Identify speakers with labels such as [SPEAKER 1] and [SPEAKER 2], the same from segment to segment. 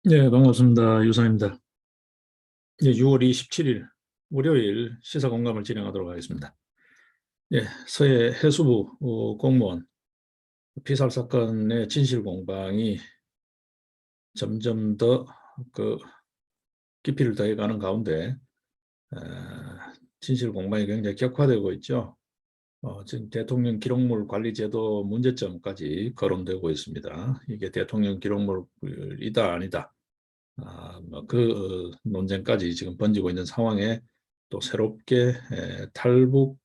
[SPEAKER 1] 네, 반갑습니다. 유상입니다. 네, 6월 27일 월요일 시사공감을 진행하도록 하겠습니다. 네, 서해 해수부 공무원 피살 사건의 진실 공방이 점점 더 그 깊이를 더해가는 가운데 어, 진실 공방이 굉장히 격화되고 있죠. 지금 대통령 기록물 관리 제도 문제점까지 거론되고 있습니다. 이게 대통령 기록물이다 아니다. 논쟁까지 지금 번지고 있는 상황에 또 새롭게 탈북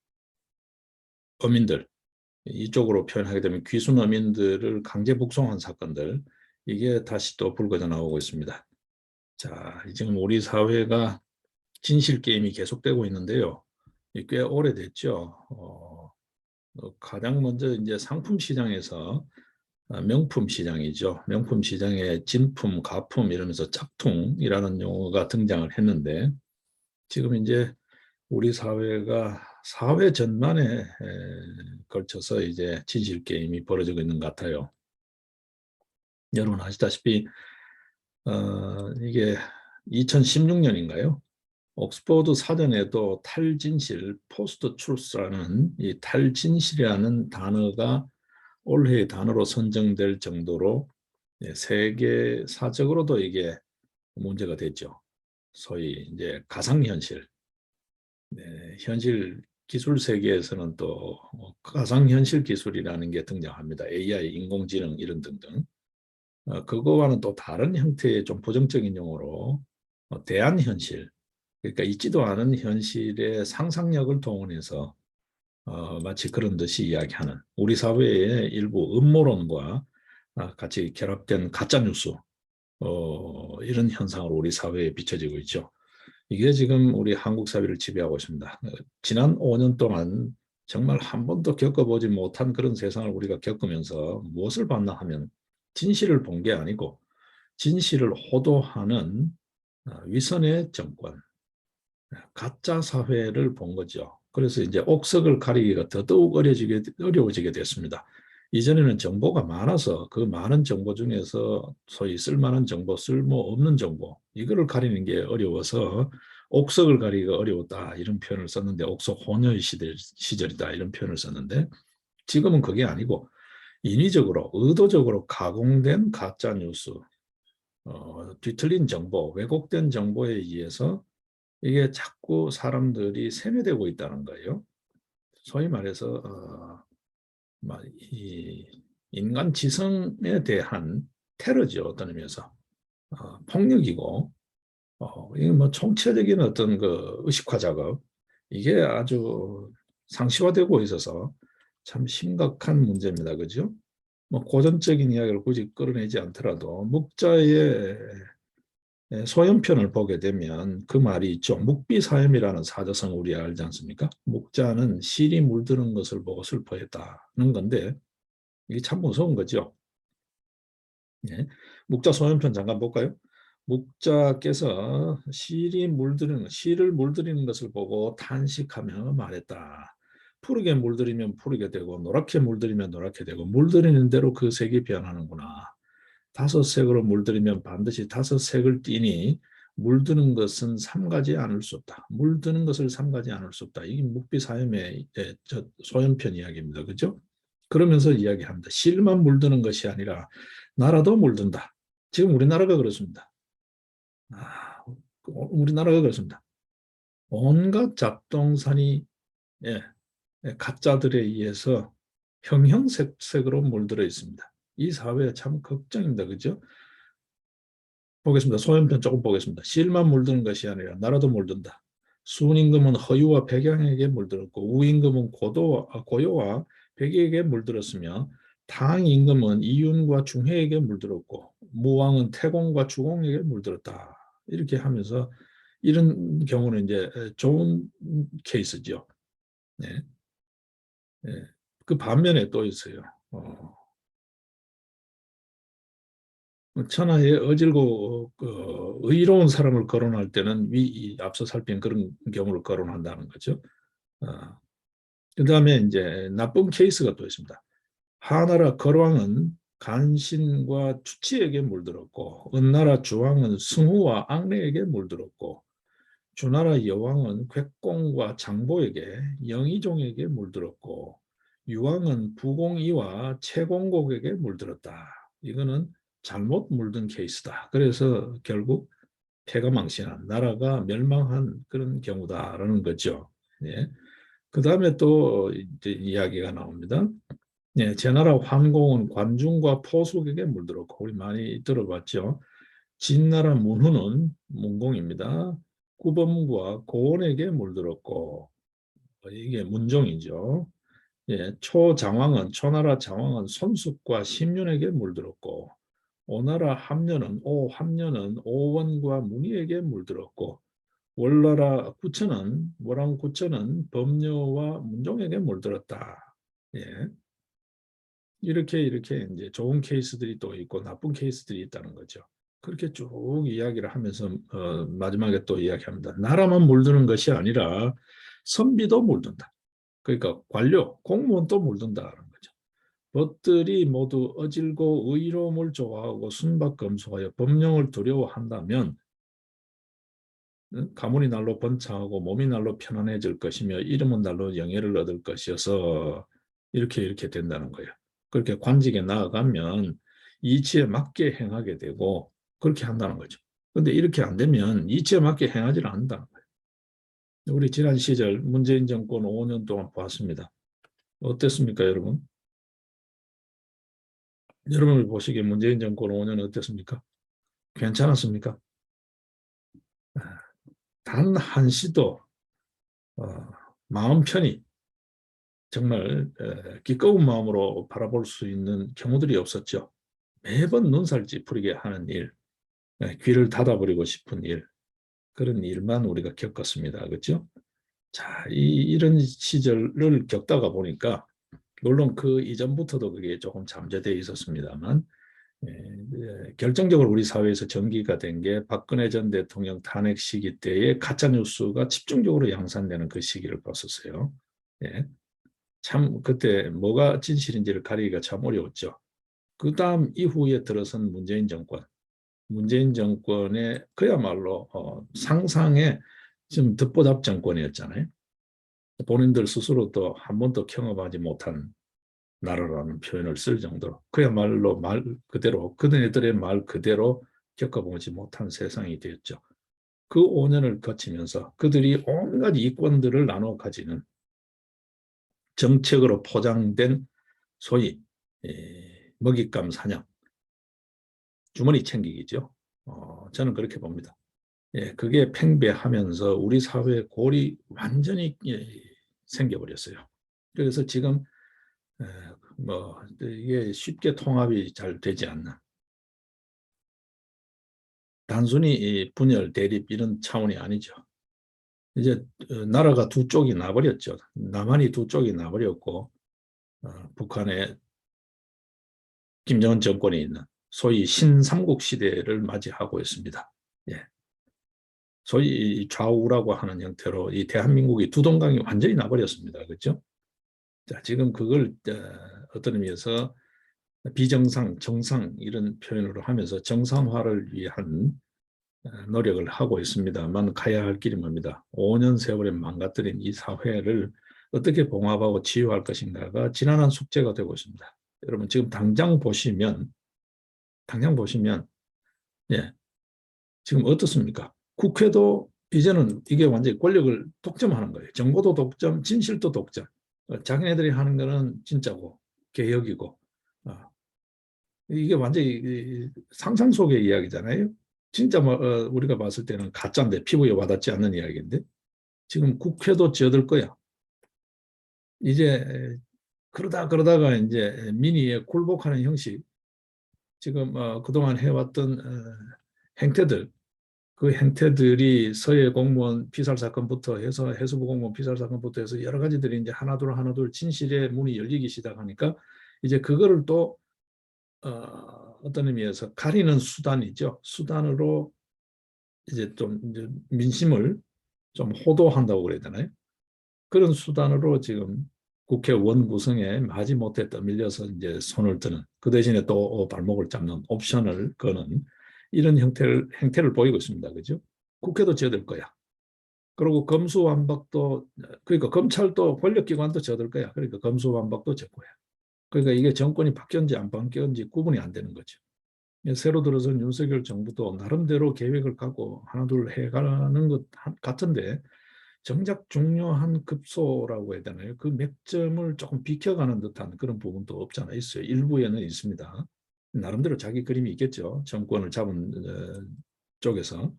[SPEAKER 1] 어민들, 이쪽으로 표현하게 되면 귀순 어민들을 강제 북송한 사건들, 이게 다시 또 불거져 나오고 있습니다. 자, 지금 우리 사회가 진실 게임이 계속되고 있는데요. 꽤 오래됐죠. 가장 먼저 이제 상품 시장에서 명품 시장이죠. 명품 시장에 진품, 가품 이러면서 짝퉁이라는 용어가 등장을 했는데 지금 이제 우리 사회가 사회 전반에 걸쳐서 이제 진실 게임이 벌어지고 있는 것 같아요. 여러분 아시다시피 이게 2016년인가요? 옥스퍼드 사전에도 탈진실, 포스트 트루스라는 이 탈진실이라는 단어가 올해의 단어로 선정될 정도로 세계사적으로도 이게 문제가 됐죠. 소위 이제 가상현실, 현실 기술 세계에서는 또 가상현실 기술이라는 게 등장합니다. AI, 인공지능 이런 등등. 그거와는 또 다른 형태의 좀 부정적인 용어로 대안현실, 그러니까 있지도 않은 현실의 상상력을 동원해서 마치 그런 듯이 이야기하는 우리 사회의 일부 음모론과 같이 결합된 가짜뉴스, 이런 현상으로 우리 사회에 비춰지고 있죠. 이게 지금 우리 한국 사회를 지배하고 있습니다. 지난 5년 동안 정말 한 번도 겪어보지 못한 그런 세상을 우리가 겪으면서 무엇을 봤나 하면 진실을 본 게 아니고 진실을 호도하는 위선의 정권, 가짜 사회를 본 거죠. 그래서 이제 옥석을 가리기가 더더욱 어려워지게 됐습니다. 이전에는 정보가 많아서 그 많은 정보 중에서 소위 쓸만한 정보, 쓸모없는 정보, 이거를 가리는 게 어려워서 옥석을 가리기가 어려웠다 이런 표현을 썼는데, 옥석 혼혈 시절이다 이런 표현을 썼는데, 지금은 그게 아니고 인위적으로 의도적으로 가공된 가짜 뉴스, 뒤틀린 정보, 왜곡된 정보에 의해서 이게 자꾸 사람들이 세뇌되고 있다는 거예요. 소위 말해서 이 인간 지성에 대한 테러죠. 어떤 의미에서 폭력이고, 이게 뭐 총체적인 어떤 그 의식화 작업, 이게 아주 상시화되고 있어서 참 심각한 문제입니다. 그죠? 뭐 고전적인 이야기를 굳이 끌어내지 않더라도 묵자의 소연편을 보게 되면 그 말이 있죠. 묵비사염이라는 사자성어 우리 알지 않습니까? 묵자는 실이 물드는 것을 보고 슬퍼했다는 건데, 이게 참 무서운 거죠. 예. 묵자 소연편 잠깐 볼까요? 묵자께서 실을 물들이는 것을 보고 탄식하며 말했다. 푸르게 물들이면 푸르게 되고 노랗게 물들이면 노랗게 되고 물들이는 대로 그 색이 변하는구나. 다섯 색으로 물들이면 반드시 다섯 색을 띠니 물드는 것은 삼가지 않을 수 없다. 물드는 것을 삼가지 않을 수 없다. 이게 묵비사염의 소연편 이야기입니다. 그죠? 그러면서 이야기합니다. 실만 물드는 것이 아니라 나라도 물든다. 지금 우리나라가 그렇습니다. 우리나라가 그렇습니다. 온갖 잡동사니, 예, 가짜들에 의해서 형형색색으로 물들어 있습니다. 이 사회 참 걱정입니다. 그죠? 보겠습니다. 소연편 조금 보겠습니다. 실만 물드는 것이 아니라 나라도 물든다. 순임금은 허유와 백양에게 물들었고 우임금은 고요와 백에게 물들었으며 당임금은 이윤과 중해에게 물들었고 무왕은 태공과 주공에게 물들었다. 이렇게 하면서 이런 경우는 이제 좋은 케이스죠. 네. 네. 그 반면에 또 있어요. 어, 천하에 어질고 의로운 사람을 거론할 때는 앞서 살핀 그런 경우를 거론한다는 거죠. 어, 그다음에 이제 나쁜 케이스가 또 있습니다. 하나라 거왕은 간신과 주치에게 물들었고 은나라 주왕은 승후와 앙례에게 물들었고 주나라 여왕은 궤공과 장보에게 영의종에게 물들었고 유왕은 부공이와 채공곡에게 물들었다. 이거는 잘못 물든 케이스다. 그래서 결국 패가 망신한 나라가 멸망한 그런 경우다라는 거죠. 예. 그 다음에 또 이제 이야기가 나옵니다. 예, 제나라 환공은 관중과 포숙에게 물들었고 우리 많이 들어봤죠. 진나라 문후는 문공입니다. 구범과 고원에게 물들었고 이게 문종이죠. 예, 초나라 장왕은 손숙과 심윤에게 물들었고 오함년은 오원과 문희에게 물들었고 모랑구천은 범녀와 문종에게 물들었다. 예. 이렇게 이제 좋은 케이스들이 또 있고 나쁜 케이스들이 있다는 거죠. 그렇게 쭉 이야기를 하면서 마지막에 또 이야기합니다. 나라만 물드는 것이 아니라 선비도 물든다. 그러니까 관료, 공무원도 물든다는 거죠. 벗들이 모두 어질고 의로움을 좋아하고 순박검소하여 법령을 두려워한다면 가문이 날로 번창하고 몸이 날로 편안해질 것이며 이름은 날로 영예를 얻을 것이어서 이렇게 된다는 거예요. 그렇게 관직에 나아가면 이치에 맞게 행하게 되고 그렇게 한다는 거죠. 근데 이렇게 안 되면 이치에 맞게 행하지를 않는다는 거예요. 우리 지난 시절 문재인 정권 5년 동안 보았습니다. 어땠습니까, 여러분? 여러분을 보시기에 문재인 정권 5년 어땠습니까? 괜찮았습니까? 단 한시도 어, 마음 편히 정말 기꺼운 마음으로 바라볼 수 있는 경우들이 없었죠. 매번 눈살 찌푸리게 하는 일, 귀를 닫아버리고 싶은 일, 그런 일만 우리가 겪었습니다. 그렇죠? 자, 이런 시절을 겪다가 보니까 물론 그 이전부터도 그게 조금 잠재되어 있었습니다만 결정적으로 우리 사회에서 전기가 된 게 박근혜 전 대통령 탄핵 시기 때에 가짜뉴스가 집중적으로 양산되는 그 시기를 봤었어요. 예. 참 그때 뭐가 진실인지를 가리기가 참 어려웠죠. 그 다음 이후에 들어선 문재인 정권의 그야말로 상상의 좀 듣보잡 정권이었잖아요. 본인들 스스로도 한 번도 경험하지 못한 나라라는 표현을 쓸 정도로 그야말로 말 그대로 그들의 말 그대로 겪어보지 못한 세상이 되었죠. 그 5년을 거치면서 그들이 온갖 이권들을 나눠 가지는 정책으로 포장된 소위 먹잇감 사냥, 주머니 챙기기죠. 저는 그렇게 봅니다. 예, 그게 팽배하면서 우리 사회에 골이 완전히 생겨버렸어요. 그래서 지금 뭐 이게 쉽게 통합이 잘 되지 않는 단순히 분열, 대립 이런 차원이 아니죠. 이제 나라가 두 쪽이 나버렸죠. 남한이 두 쪽이 나버렸고 북한에 김정은 정권이 있는 소위 신삼국 시대를 맞이하고 있습니다. 예. 소위 좌우라고 하는 형태로 이 대한민국이 두 동강이 완전히 나버렸습니다. 그렇죠? 자, 지금 그걸 어떤 의미에서 비정상, 정상 이런 표현으로 하면서 정상화를 위한 노력을 하고 있습니다만 가야 할 길이 뭡니다. 5년 세월에 망가뜨린 이 사회를 어떻게 봉합하고 치유할 것인가가 지난한 숙제가 되고 있습니다. 여러분 지금 당장 보시면 예, 지금 어떻습니까? 국회도 이제는 이게 완전히 권력을 독점하는 거예요. 정보도 독점, 진실도 독점. 자기네들이 하는 거는 진짜고 개혁이고 이게 완전히 상상 속의 이야기잖아요. 진짜 뭐 우리가 봤을 때는 가짜인데 피부에 와닿지 않는 이야기인데 지금 국회도 쥐어들 거야. 이제 그러다가 이제 민의에 굴복하는 형식 지금 그동안 해왔던 행태들 그 행태들이 서해 공무원 피살 사건부터 해서 해수부 공무원 피살 사건부터 해서 여러 가지들이 이제 하나둘 진실의 문이 열리기 시작하니까 이제 그거를 또 어떤 의미에서 가리는 수단이죠. 수단으로 이제 좀 이제 민심을 좀 호도한다고 그래야 되나요? 그런 수단으로 지금 국회의원 구성에 마지못해 떠밀려서 이제 손을 드는, 그 대신에 또 발목을 잡는 옵션을 거는 이런 행태를 보이고 있습니다. 그죠? 국회도 져들 거야. 그리고 검수완박도, 그러니까 검찰도 권력기관도 져들 거야. 그러니까 검수완박도 질 거야. 그러니까 이게 정권이 바뀌었는지 안 바뀌었는지 구분이 안 되는 거죠. 새로 들어선 윤석열 정부도 나름대로 계획을 갖고 하나둘 해가는 것 같은데, 정작 중요한 급소라고 해야 되나요? 그 맥점을 조금 비켜가는 듯한 그런 부분도 없잖아 있어요. 일부에는 있습니다. 나름대로 자기 그림이 있겠죠. 정권을 잡은 쪽에서.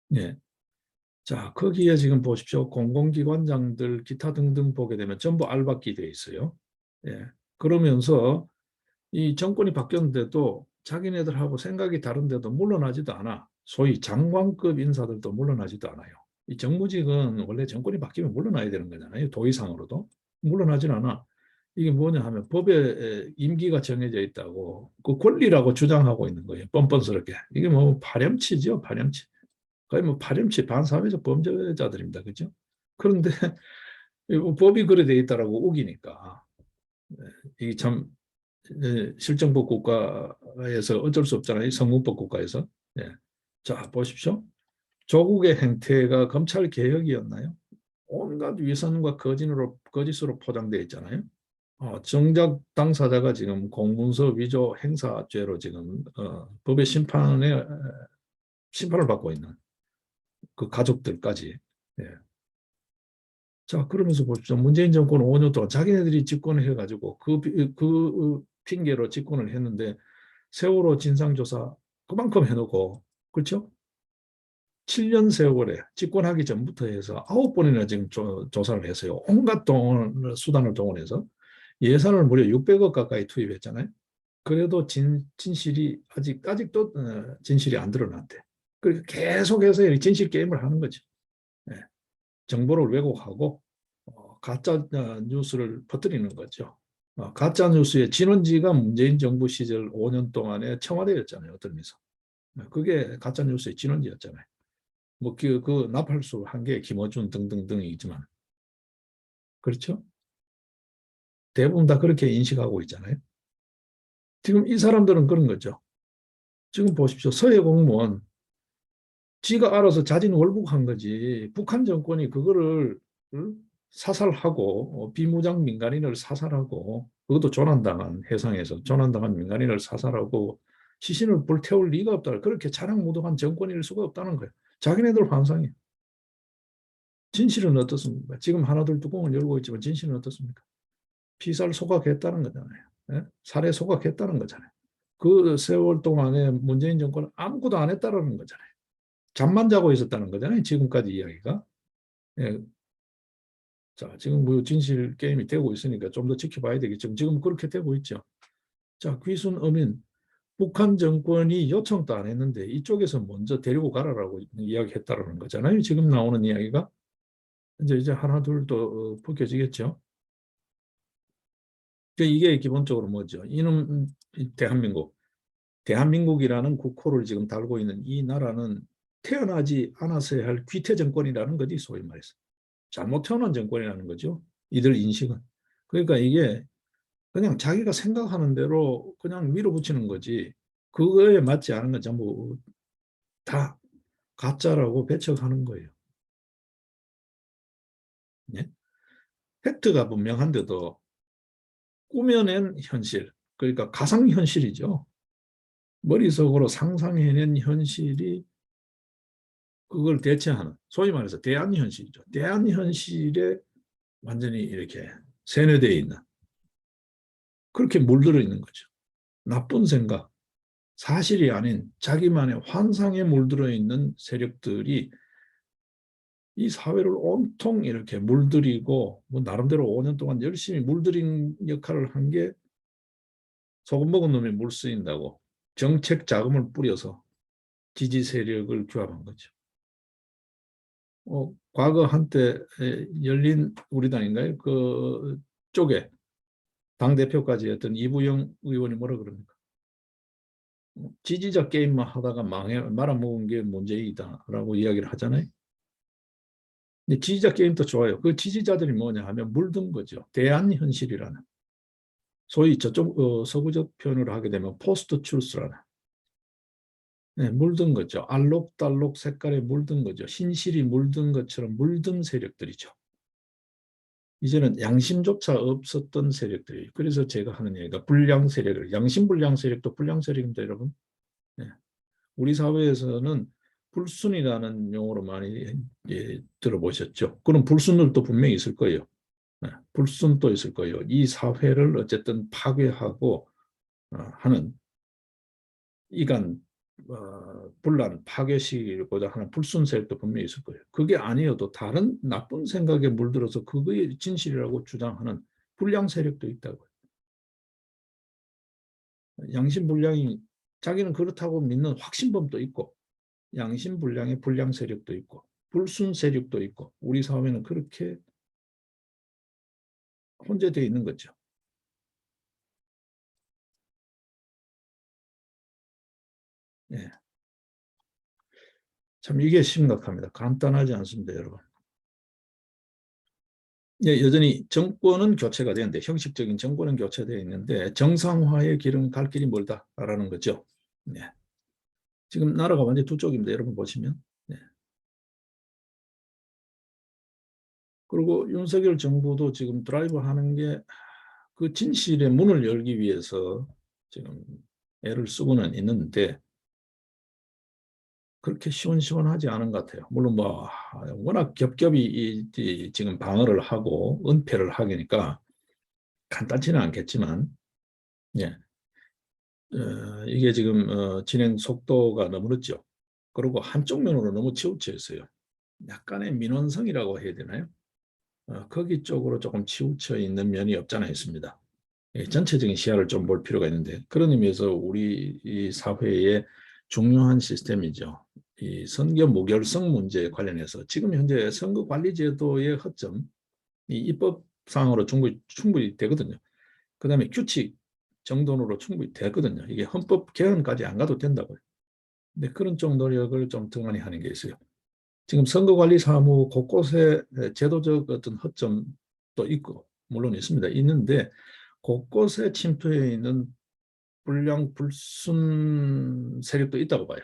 [SPEAKER 1] 네. 자, 거기에 지금 보십시오. 공공기관장들 기타 등등 보게 되면 전부 알박기 돼 있어요. 예. 그러면서 이 정권이 바뀌었는데도 자기네들하고 생각이 다른데도 물러나지도 않아. 소위 장관급 인사들도 물러나지도 않아요. 이 정무직은 원래 정권이 바뀌면 물러나야 되는 거잖아요. 도의상으로도. 물러나질 않아. 이게 뭐냐 하면 법에 임기가 정해져 있다고 그 권리라고 주장하고 있는 거예요. 뻔뻔스럽게. 이게 뭐 파렴치죠, 파렴치. 거의 뭐 파렴치 반사회적 범죄자들입니다. 그죠? 그런데 법이 그래 돼 있다라고 우기니까 이게 참 실정법 국가에서 어쩔 수 없잖아요. 성문법 국가에서. 예. 자, 보십시오. 조국의 행태가 검찰 개혁이었나요? 온갖 위선과 거짓으로 포장되어 있잖아요. 정작 당사자가 지금 공문서 위조 행사죄로 지금 법의 심판을 받고 있는 그 가족들까지. 예. 자, 그러면서 보십시오. 문재인 정권 5년 동안 자기네들이 집권을 해가지고 그 핑계로 집권을 했는데 세월호 진상조사 그만큼 해놓고, 그렇죠? 7년 세월에 집권하기 전부터 해서 9번이나 지금 조사를 했어요. 온갖 수단을 동원해서 예산을 무려 600억 가까이 투입했잖아요. 그래도 진실이 아직도 진실이 안 드러났대. 그러니까 계속해서 진실 게임을 하는 거죠. 네. 정보를 왜곡하고 가짜 뉴스를 퍼뜨리는 거죠. 가짜 뉴스의 진원지가 문재인 정부 시절 5년 동안의 청와대였잖아요. 어떤 의미에서. 그게 가짜 뉴스의 진원지였잖아요. 뭐 그 나팔수 한 개, 김어준 등등등이지만, 그렇죠? 대부분 다 그렇게 인식하고 있잖아요. 지금 이 사람들은 그런 거죠. 지금 보십시오. 서해 공무원 지가 알아서 자진월북한 거지. 북한 정권이 그거를 사살하고 비무장 민간인을 사살하고, 그것도 조난당한, 해상에서 조난당한 민간인을 사살하고 시신을 불태울 리가 없다. 그렇게 자랑무도한 정권일 수가 없다는 거예요. 자기네들 환상이에요. 진실은 어떻습니까? 지금 하나둘 뚜껑을 열고 있지만 진실은 어떻습니까? 피살 소각했다는 거잖아요. 예? 살해 소각했다는 거잖아요. 그 세월 동안에 문재인 정권은 아무것도 안 했다는 거잖아요. 잠만 자고 있었다는 거잖아요. 지금까지 이야기가. 예. 자, 지금 뭐 진실 게임이 되고 있으니까 좀 더 지켜봐야 되겠죠. 지금 그렇게 되고 있죠. 자, 귀순 어민, 북한 정권이 요청도 안 했는데 이쪽에서 먼저 데리고 가라라고 이야기했다는 거잖아요. 지금 나오는 이야기가. 이제 하나 둘 또 벗겨지겠죠. 이게 기본적으로 뭐죠? 이놈 대한민국, 대한민국이라는 국호를 지금 달고 있는 이 나라는 태어나지 않았어야 할 귀태 정권이라는 거지, 소위 말해서. 잘못 태어난 정권이라는 거죠. 이들 인식은. 그러니까 이게 그냥 자기가 생각하는 대로 그냥 밀어붙이는 거지. 그거에 맞지 않은 건 전부 다 가짜라고 배척하는 거예요. 네? 팩트가 분명한데도 꾸며낸 현실, 그러니까 가상현실이죠. 머릿속으로 상상해낸 현실이 그걸 대체하는, 소위 말해서 대안현실이죠. 대안현실에 완전히 이렇게 세뇌되어 있는, 그렇게 물들어 있는 거죠. 나쁜 생각, 사실이 아닌 자기만의 환상에 물들어 있는 세력들이 이 사회를 온통 이렇게 물들이고, 뭐 나름대로 5년 동안 열심히 물들인 역할을 한 게 소금 먹은 놈이 물 쓰인다고 정책 자금을 뿌려서 지지 세력을 규합한 거죠. 과거 한때 열린 우리당인가요? 그 쪽에 당대표까지 했던 이부영 의원이 뭐라 그럽니까? 지지자 게임만 하다가 말아먹은 게 문제이다라고 이야기를 하잖아요. 근데 지지자 게임도 좋아요. 그 지지자들이 뭐냐 하면 물든 거죠. 대안현실이라는. 소위 저쪽 서구적 표현으로 하게 되면 포스트 추스라는. 네, 물든 거죠. 알록달록 색깔에 물든 거죠. 흰실이 물든 것처럼 물든 세력들이죠. 이제는 양심조차 없었던 세력들이. 그래서 제가 하는 얘기가 불량 세력을, 양심 불량 세력도 불량 세력입니다, 여러분. 네. 우리 사회에서는 불순이라는 용어로 많이 들어보셨죠. 그런 불순들도 분명히 있을 거예요. 네. 불순도 있을 거예요. 이 사회를 어쨌든 파괴하고 하는 이간 분란 파괴시키고자 하는 불순 세력도 분명히 있을 거예요. 그게 아니어도 다른 나쁜 생각에 물들어서 그거의 진실이라고 주장하는 불량 세력도 있다고요. 양심불량이 자기는 그렇다고 믿는 확신범도 있고 양심불량의 불량 세력도 있고 불순 세력도 있고 우리 사회는 그렇게 혼재되어 있는 거죠. 예. 참 이게 심각합니다. 간단하지 않습니다, 여러분. 예, 여전히 정권은 교체가 되는데 형식적인 정권은 교체되어 있는데 정상화의 길은 갈 길이 멀다라는 거죠. 네. 지금 나라가 완전히 두 쪽입니다. 여러분 보시면. 네. 그리고 윤석열 정부도 지금 드라이브 하는 게 그 진실의 문을 열기 위해서 지금 애를 쓰고는 있는데 그렇게 시원시원하지 않은 것 같아요. 물론 뭐 워낙 겹겹이 지금 방어를 하고 은폐를 하니까 간단치는 않겠지만 예. 이게 지금 진행 속도가 너무 늦죠. 그리고 한쪽 면으로 너무 치우쳐 있어요. 약간의 민원성이라고 해야 되나요? 거기 쪽으로 조금 치우쳐 있는 면이 없잖아 있습니다. 예, 전체적인 시야를 좀 볼 필요가 있는데 그런 의미에서 우리 이 사회의 중요한 시스템이죠. 이 선거 무결성 문제에 관련해서 지금 현재 선거관리제도의 허점, 이 입법상으로 충분히 되거든요. 그다음에 규칙 정돈으로 충분히 되거든요. 이게 헌법 개헌까지 안 가도 된다고요. 근데 그런 쪽 노력을 좀 더 많이 하는 게 있어요. 지금 선거관리사무 곳곳에 제도적 어떤 허점도 있고 물론 있습니다. 있는데 곳곳에 침투해 있는 불량 불순 세력도 있다고 봐요.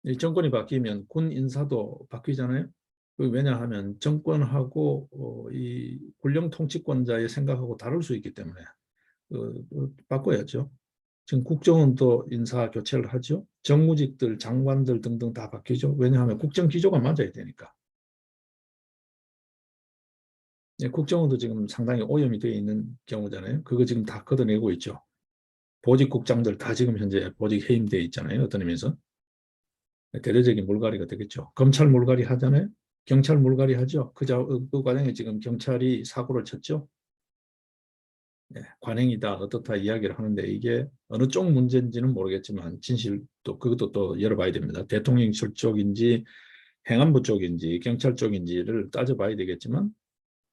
[SPEAKER 1] 이 정권이 바뀌면 군 인사도 바뀌잖아요. 왜냐하면 정권하고 이 군령 통치권자의 생각하고 다를 수 있기 때문에 바꿔야죠. 지금 국정원도 인사 교체를 하죠. 정무직들, 장관들 등등 다 바뀌죠. 왜냐하면 국정 기조가 맞아야 되니까. 예, 국정원도 지금 상당히 오염이 되어 있는 경우잖아요. 그거 지금 다 걷어내고 있죠. 보직국장들 다 지금 현재 보직 해임되어 있잖아요. 어떤 의미에서. 대대적인 물갈이가 되겠죠. 검찰 물갈이 하잖아요. 경찰 물갈이 하죠. 그 과정에 지금 경찰이 사고를 쳤죠. 네, 관행이다 어떻다 이야기를 하는데 이게 어느 쪽 문제인지는 모르겠지만 진실도 그것도 또 열어봐야 됩니다. 대통령실 쪽인지 행안부 쪽인지 경찰 쪽인지를 따져봐야 되겠지만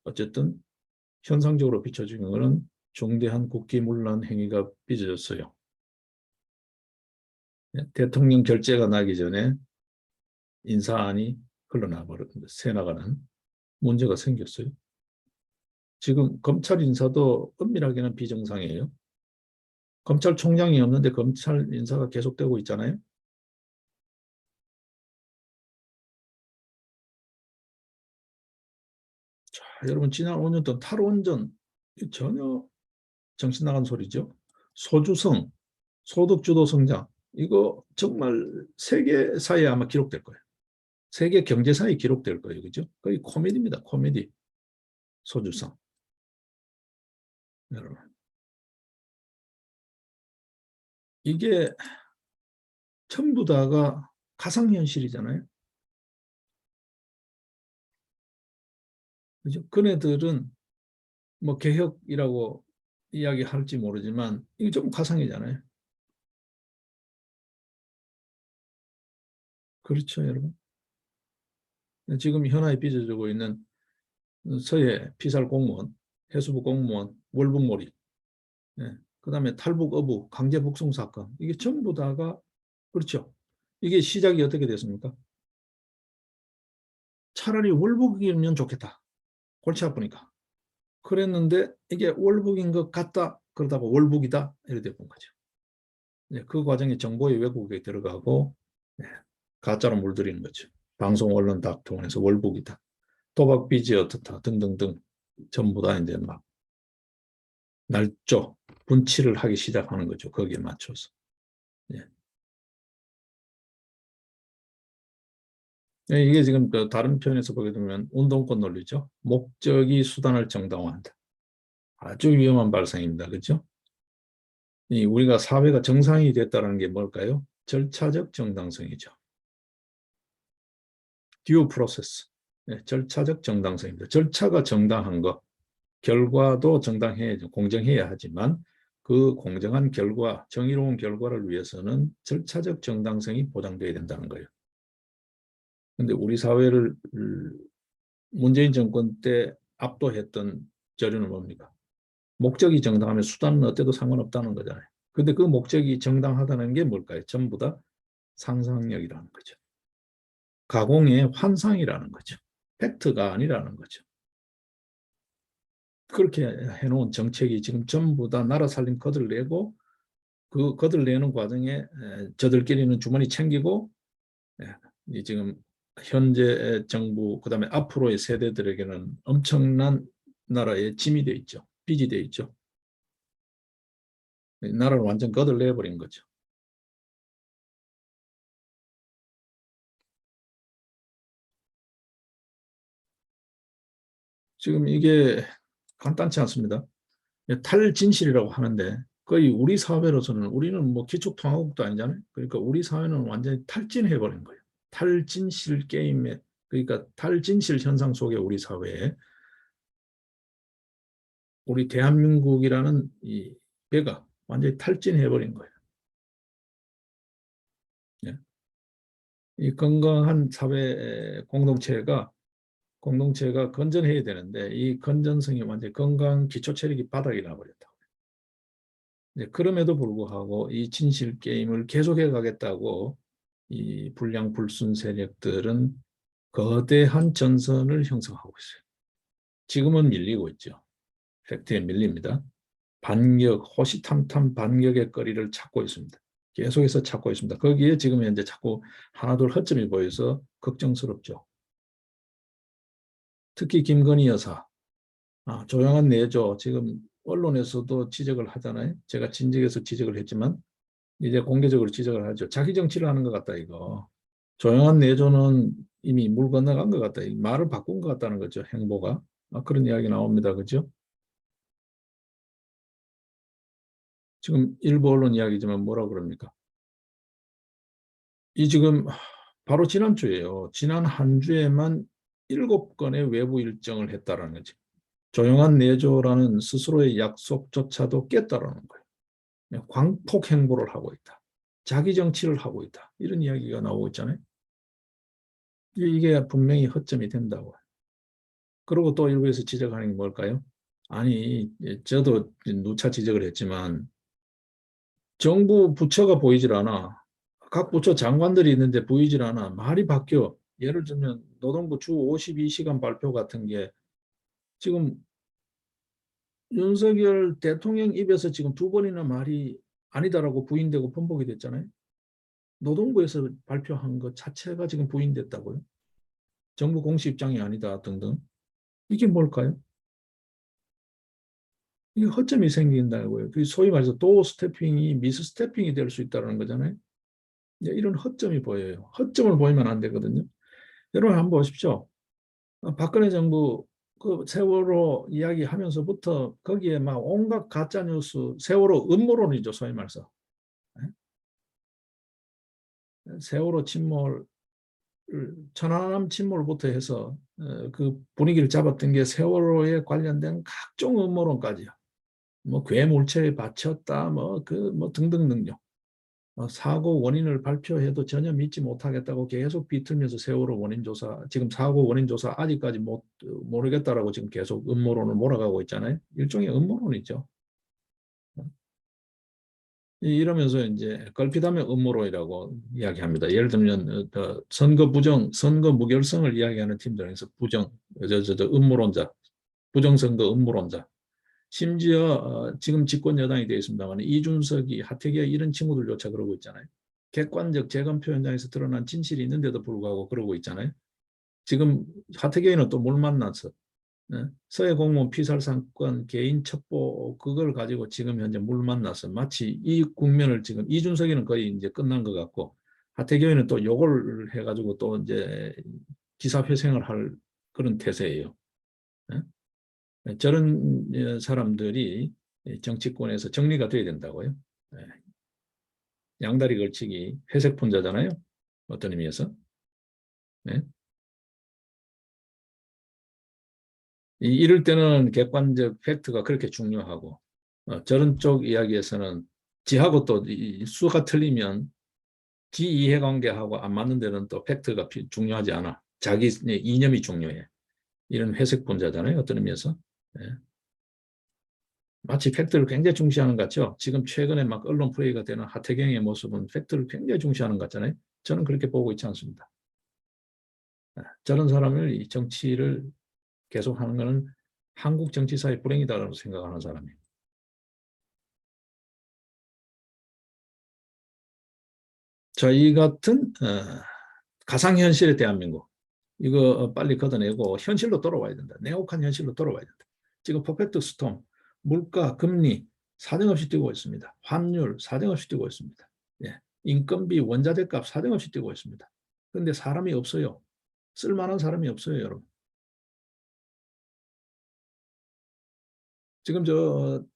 [SPEAKER 1] 어쨌든 현상적으로 비춰지는 것은 중대한 국기문란 행위가 빚어졌어요. 네, 대통령 결재가 나기 전에 인사안이 새 나가는 문제가 생겼어요. 지금 검찰 인사도 엄밀하게는 비정상이에요. 검찰총장이 없는데 검찰 인사가 계속되고 있잖아요. 자, 여러분 지난 5년 동안 탈원전 전혀 정신 나간 소리죠. 소주성, 소득주도 성장 이거 정말 세계사에 아마 기록될 거예요. 세계 경제사에 기록될 거예요. 그죠? 거의 코미디입니다. 코미디. 소주성. 여러분. 이게 전부 다가 가상현실이잖아요. 그죠? 그네들은 뭐 개혁이라고 이야기할지 모르지만 이게 좀 가상이잖아요. 그렇죠, 여러분. 지금 현안에 빚어지고 있는 서해 피살 공무원, 해수부 공무원, 월북몰이, 예. 그다음에 탈북 어부, 강제 북송 사건 이게 전부 다가 그렇죠. 이게 시작이 어떻게 됐습니까? 차라리 월북이면 좋겠다. 골치 아프니까. 그랬는데 이게 월북인 것 같다. 그러다가 월북이다. 이렇게 본 거죠. 그 과정에 정보의 왜곡에 들어가고 가짜로 물들이는 거죠. 방송 언론 다 통해서 월북이다. 도박 빚이 어떻다 등등등 전부 다 이제 막 날조 분칠을 하기 시작하는 거죠. 거기에 맞춰서. 예. 이게 지금 그 다른 표현에서 보게 되면 운동권 논리죠. 목적이 수단을 정당화한다. 아주 위험한 발상입니다. 그렇죠? 우리가 사회가 정상이 됐다는 게 뭘까요? 절차적 정당성이죠. 듀 프로세스. 절차적 정당성입니다. 절차가 정당한 것, 결과도 정당해야 공정해야 하지만 그 공정한 결과, 정의로운 결과를 위해서는 절차적 정당성이 보장돼야 된다는 거예요. 근데 우리 사회를 문재인 정권 때 압도했던 저류는 뭡니까? 목적이 정당하면 수단은 어때도 상관없다는 거잖아요. 근데 그 목적이 정당하다는 게 뭘까요? 전부 다 상상력이라는 거죠. 가공의 환상이라는 거죠. 팩트가 아니라는 거죠. 그렇게 해놓은 정책이 지금 전부 다 나라 살림 거들내고 그 거들내는 과정에 저들끼리는 주머니 챙기고 지금 현재 정부 그다음에 앞으로의 세대들에게는 엄청난 나라의 짐이 돼 있죠. 빚이 돼 있죠. 나라를 완전 거들내버린 거죠. 지금 이게 간단치 않습니다. 탈진실이라고 하는데 거의 우리 사회로서는 우리는 뭐 기초통화국도 아니잖아요. 그러니까 우리 사회는 완전히 탈진해버린 거예요. 탈진실 게임에 그러니까 탈진실 현상 속에 우리 사회에 우리 대한민국이라는 이 배가 완전히 탈진해버린 거예요. 예. 이 건강한 사회 공동체가 건전해야 되는데 이 건전성이 완전히 건강 기초 체력이 바닥이 나버렸다. 그럼에도 불구하고 이 진실 게임을 계속해 가겠다고 이 불량불순 세력들은 거대한 전선을 형성하고 있어요. 지금은 밀리고 있죠. 팩트에 밀립니다. 반격, 호시탐탐 반격의 거리를 찾고 있습니다. 계속해서 찾고 있습니다. 거기에 지금 현재 자꾸 하나둘 허점이 보여서 걱정스럽죠. 특히 김건희 여사, 조용한 내조 지금 언론에서도 지적을 하잖아요. 제가 진즉에서 지적을 했지만 이제 공개적으로 지적을 하죠. 자기 정치를 하는 것 같다 이거. 조용한 내조는 이미 물 건너간 것 같다. 말을 바꾼 것 같다는 거죠. 행보가. 그런 이야기 나옵니다. 그죠? 지금 일부 언론 이야기지만 뭐라 그럽니까? 이 지금 바로 지난주에요. 지난 한 주에만 7건의 외부 일정을 했다라는 거지. 조용한 내조라는 스스로의 약속조차도 깼다라는 거예요. 광폭 행보를 하고 있다. 자기 정치를 하고 있다. 이런 이야기가 나오고 있잖아요. 이게 분명히 허점이 된다고. 그리고 또 일부에서 지적하는 게 뭘까요? 아니, 저도 누차 지적을 했지만 정부 부처가 보이질 않아. 각 부처 장관들이 있는데 보이질 않아. 말이 바뀌어. 예를 들면 노동부 주 52시간 발표 같은 게 지금 윤석열 대통령 입에서 지금 2번이나 말이 아니다라고 부인되고 번복이 됐잖아요. 노동부에서 발표한 것 자체가 지금 부인됐다고요. 정부 공식 입장이 아니다 등등. 이게 뭘까요? 이게 허점이 생긴다고요. 그 소위 말해서 도어 스태핑이 미스 스태핑이 될 수 있다는 거잖아요. 이런 허점이 보여요. 허점을 보이면 안 되거든요. 여러분 한번 보십시오. 박근혜 정부 그 세월호 이야기하면서부터 거기에 막 온갖 가짜 뉴스, 세월호 음모론이죠, 소위 말해서. 세월호 침몰, 천안함 침몰부터 해서 그 분위기를 잡았던 게 세월호에 관련된 각종 음모론까지요. 뭐 괴물체에 바쳤다, 뭐 등등등요. 사고 원인을 발표해도 전혀 믿지 못하겠다고 계속 비틀면서 세월호 원인 조사, 지금 사고 원인 조사 아직까지 모르겠다라고 지금 계속 음모론을 몰아가고 있잖아요. 일종의 음모론이죠. 이러면서 이제 걸핏하면 음모론이라고 이야기합니다. 예를 들면 선거 부정, 선거 무결성을 이야기하는 팀들에서 부정, 음모론자, 부정선거 음모론자. 심지어 지금 집권 여당이 되어 있습니다만 이준석이, 하태경 이런 친구들조차 그러고 있잖아요. 객관적 재검표 현장에서 드러난 진실이 있는데도 불구하고 그러고 있잖아요. 지금 하태경이는 또 뭘 만나서 서해 공무원 피살 사건 개인 첩보 그걸 가지고 지금 현재 물 만나서 마치 이 국면을 지금 이준석이는 거의 이제 끝난 것 같고 하태경이는 또 요걸 해가지고 또 이제 기사회생을 할 그런 태세예요. 저런 사람들이 정치권에서 정리가 돼야 된다고요. 양다리 걸치기 회색 분자잖아요. 어떤 의미에서. 이럴 때는 객관적 팩트가 그렇게 중요하고 저런 쪽 이야기에서는 지하고 또 수가 틀리면 지 이해관계하고 안 맞는 데는 또 팩트가 중요하지 않아. 자기 이념이 중요해. 이런 회색 분자잖아요. 어떤 의미에서. 예. 마치 팩트를 굉장히 중시하는 것 같죠. 지금 최근에 막 언론 플레이가 되는 하태경의 모습은 팩트를 굉장히 중시하는 것 같잖아요. 저는 그렇게 보고 있지 않습니다. 저런 사람을 이 정치를 계속하는 것은 한국 정치사의 불행이다라고 생각하는 사람이에요. 저희 같은 가상현실의 대한민국 이거 빨리 걷어내고 현실로 돌아와야 된다. 냉혹한 현실로 돌아와야 된다. 지금 퍼펙트 스톰, 물가, 금리 사정없이 뛰고 있습니다. 환율 사정없이 뛰고 있습니다. 예. 인건비, 원자재값 사정없이 뛰고 있습니다. 그런데 사람이 없어요. 쓸만한 사람이 없어요, 여러분. 지금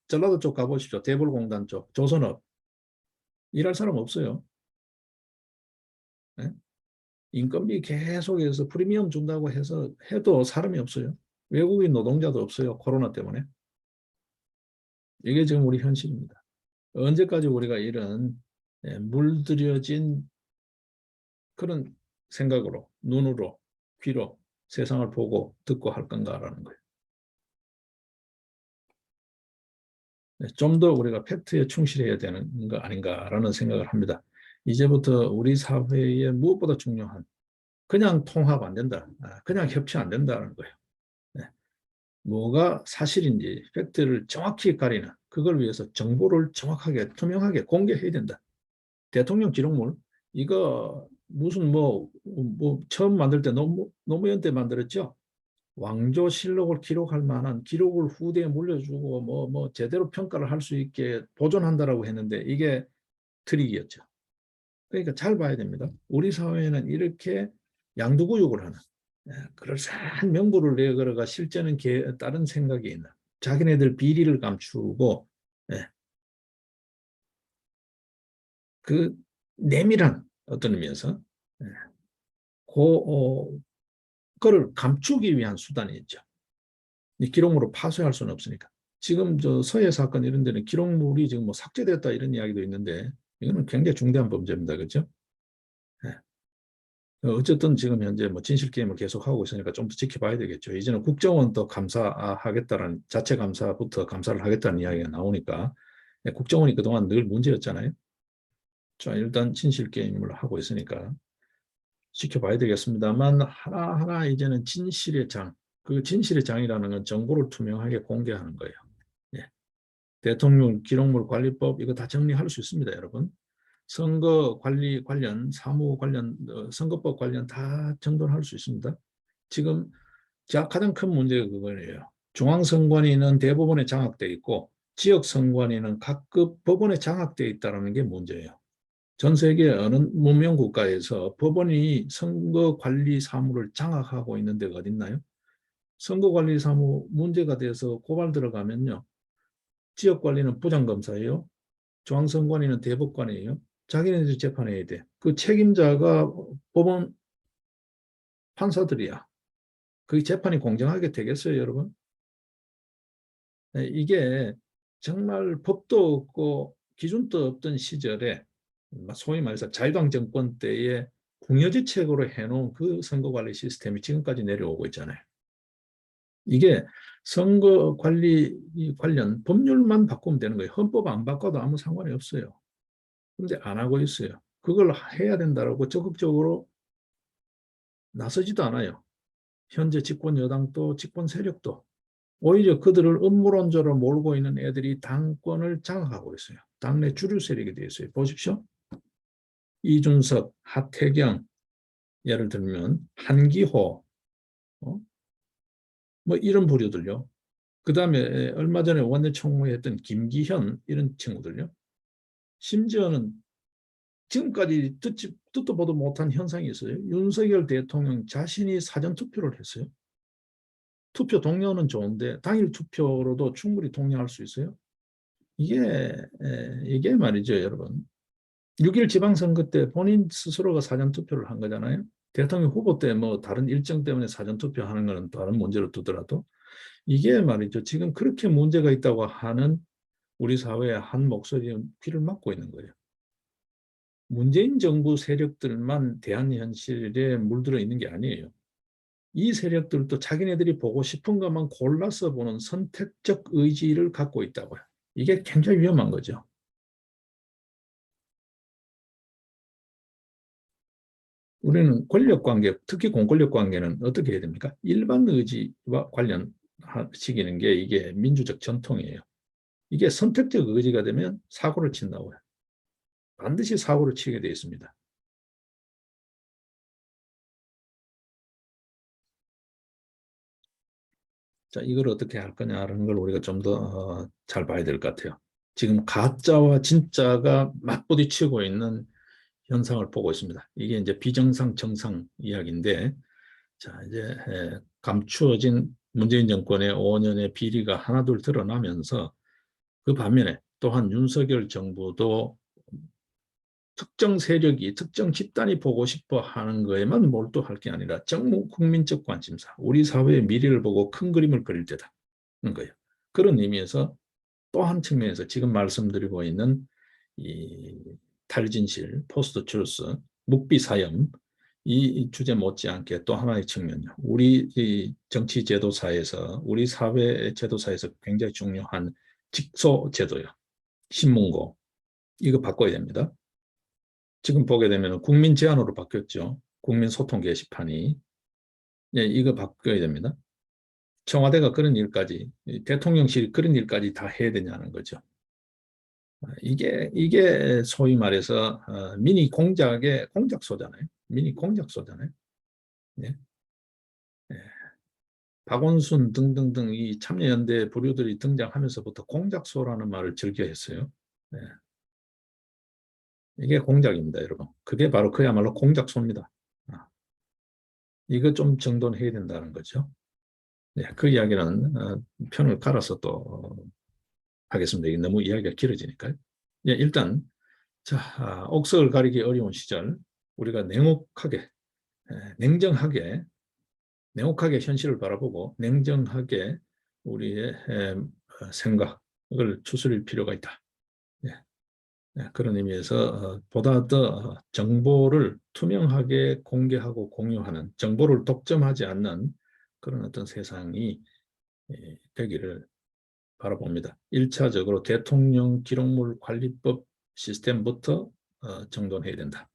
[SPEAKER 1] 전라도 쪽 가보십시오. 대불공단 쪽, 조선업. 일할 사람 없어요. 예? 인건비 계속해서 프리미엄 준다고 해서 해도 사람이 없어요. 외국인 노동자도 없어요. 코로나 때문에. 이게 지금 우리 현실입니다. 언제까지 우리가 이런 물들여진 그런 생각으로, 눈으로, 귀로 세상을 보고 듣고 할 건가라는 거예요. 좀 더 우리가 팩트에 충실해야 되는 거 아닌가라는 생각을 합니다. 이제부터 우리 사회에 무엇보다 중요한 그냥 통합 안 된다. 그냥 협치 안 된다는 거예요. 네. 뭐가 사실인지 팩트를 정확히 가리는 그걸 위해서 정보를 정확하게 투명하게 공개해야 된다. 대통령 기록물 이거 무슨 뭐 처음 만들 때 노무현 때 만들었죠. 왕조실록을 기록할 만한 기록을 후대에 물려주고 뭐 제대로 평가를 할 수 있게 보존한다라고 했는데 이게 트릭이었죠. 그러니까 잘 봐야 됩니다. 우리 사회에는 이렇게 양두구육을 하는 그럴싸한 명부를 내걸어가 실제는 다른 생각이 있는 자기네들 비리를 감추고 예, 그 내밀한 어떤 의미에서 예, 그거를 감추기 위한 수단이 있죠. 이 기록물을 파쇄할 수는 없으니까. 지금 저 서해 사건 이런 데는 기록물이 지금 뭐 삭제됐다 이런 이야기도 있는데 이거는 굉장히 중대한 범죄입니다. 그렇죠? 네. 어쨌든 지금 현재 뭐 진실 게임을 계속 하고 있으니까 좀 더 지켜봐야 되겠죠. 이제는 국정원도 감사하겠다는 자체 감사부터 감사를 하겠다는 이야기가 나오니까 국정원이 그동안 늘 문제였잖아요. 자, 일단 진실 게임을 하고 있으니까 지켜봐야 되겠습니다만 하나하나 이제는 진실의 장, 그 진실의 장이라는 건 정보를 투명하게 공개하는 거예요. 예. 대통령 기록물 관리법 이거 다 정리할 수 있습니다, 여러분. 선거 관리 관련, 사무 관련, 선거법 관련 다 정돈할 수 있습니다. 지금 가장 큰 문제가 그거예요. 중앙선관위는 대법원에 장악돼 있고 지역선관위는 각급 법원에 장악돼 있다는 게 문제예요. 전 세계 어느 문명 국가에서 법원이 선거관리 사무를 장악하고 있는 데가 어디 있나요? 선거관리 사무 문제가 돼서 고발 들어가면요. 지역관리는 부장검사예요. 중앙선관위는 대법관이에요. 자기네들이 재판해야 돼. 그 책임자가 법원 판사들이야. 그 재판이 공정하게 되겠어요, 여러분? 네, 이게 정말 법도 없고 기준도 없던 시절에 소위 말해서 자유당 정권 때의 궁여지책으로 해놓은 그 선거관리 시스템이 지금까지 내려오고 있잖아요. 이게 선거관리 관련 법률만 바꾸면 되는 거예요. 헌법 안 바꿔도 아무 상관이 없어요. 그런데 안 하고 있어요. 그걸 해야 된다고 적극적으로 나서지도 않아요. 현재 집권 여당도 집권 세력도. 오히려 그들을 음모론자로 몰고 있는 애들이 당권을 장악하고 있어요. 당내 주류 세력이 되어 있어요. 보십시오. 이준석, 하태경, 예를 들면 한기호, 뭐 이런 부류들요. 그 다음에 얼마 전에 원내 총무했던 김기현 이런 친구들요. 심지어는 지금까지 듣도 보도 못한 현상이 있어요. 윤석열 대통령 자신이 사전투표를 했어요. 투표 동료는 좋은데 당일 투표로도 충분히 동의할 수 있어요. 이게 말이죠, 여러분. 6일 지방선거 때 본인 스스로가 사전투표를 한 거잖아요. 대통령 후보 때 뭐 다른 일정 때문에 사전투표하는 거는 다른 문제로 두더라도 이게 말이죠. 지금 그렇게 문제가 있다고 하는 우리 사회의 한 목소리에 귀를 막고 있는 거예요. 문재인 정부 세력들만 대한 현실에 물들어 있는 게 아니에요. 이 세력들도 자기네들이 보고 싶은 것만 골라서 보는 선택적 의지를 갖고 있다고요. 이게 굉장히 위험한 거죠. 우리는 권력관계, 특히 공권력관계는 어떻게 해야 됩니까? 일반 의지와 관련시키는 게 이게 민주적 전통이에요. 이게 선택적 의지가 되면 사고를 친다고요. 반드시 사고를 치게 되어 있습니다. 자, 이걸 어떻게 할 거냐라는 걸 우리가 좀 더 잘 봐야 될 것 같아요. 지금 가짜와 진짜가 맞부딪히고 있는 현상을 보고 있습니다. 이게 이제 비정상 정상 이야기인데, 자, 이제 감추어진 문재인 정권의 5년의 비리가 하나둘 드러나면서 그 반면에 또한 윤석열 정부도 특정 세력이 특정 집단이 보고 싶어 하는 거에만 몰두할 게 아니라 전 국민적 관심사, 우리 사회의 미래를 보고 큰 그림을 그릴 때다는 거예요. 그런 의미에서 또 한 측면에서 지금 말씀드리고 있는 이 탈진실, 포스트 트루스, 묵비사형 이 주제 못지않게 또 하나의 측면이요. 우리 정치 제도사에서 우리 사회 제도사에서 굉장히 중요한 직소 제도요. 신문고 이거 바꿔야 됩니다. 지금 보게 되면 국민 제안으로 바뀌었죠. 국민 소통 게시판이. 예, 이거 바뀌어야 됩니다. 청와대가 그런 일까지, 대통령실이 그런 일까지 다 해야 되냐는 거죠. 이게 소위 말해서 미니 공작의 공작소잖아요. 미니 공작소잖아요. 예. 예. 박원순 등등등 이 참여연대 부류들이 등장하면서부터 공작소라는 말을 즐겨했어요. 예. 이게 공작입니다, 여러분. 그게 바로 그야말로 공작소입니다. 아, 이거 좀 정돈해야 된다는 거죠. 네, 그 이야기는 편을 갈아서 또 하겠습니다. 이게 너무 이야기가 길어지니까요. 예, 일단 자, 옥석을 가리기 어려운 시절 우리가 냉정하게 냉혹하게 현실을 바라보고 냉정하게 우리의 생각을 추스릴 필요가 있다. 예, 그런 의미에서 보다 더 정보를 투명하게 공개하고 공유하는 정보를 독점하지 않는 그런 어떤 세상이 되기를 바라봅니다. 1차적으로 대통령 기록물 관리법 시스템부터 정돈해야 된다.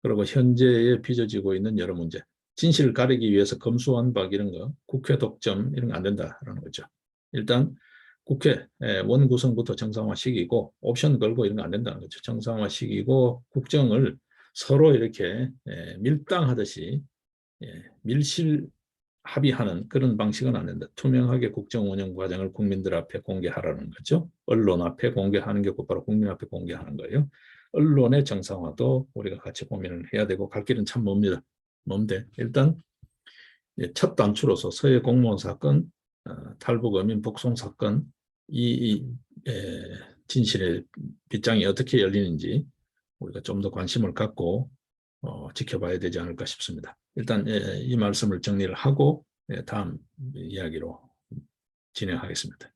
[SPEAKER 1] 그리고 현재에 빚어지고 있는 여러 문제, 진실을 가리기 위해서 검수완박 이런 거, 국회 독점 이런 거 안 된다라는 거죠. 일단 국회 원구성부터 정상화시키고 옵션 걸고 이런 거 안 된다는 거죠. 정상화시키고 국정을 서로 이렇게 밀당하듯이 밀실 합의하는 그런 방식은 안 된다. 투명하게 국정 운영 과정을 국민들 앞에 공개하라는 거죠. 언론 앞에 공개하는 게 곧바로 국민 앞에 공개하는 거예요. 언론의 정상화도 우리가 같이 고민을 해야 되고 갈 길은 참 멉니다. 뭔데 일단 첫 단추로서 서해 공무원 사건, 탈북 어민 북송 사건 이 진실의 빗장이 어떻게 열리는지 우리가 좀 더 관심을 갖고 지켜봐야 되지 않을까 싶습니다. 일단 이 말씀을 정리를 하고 다음 이야기로 진행하겠습니다.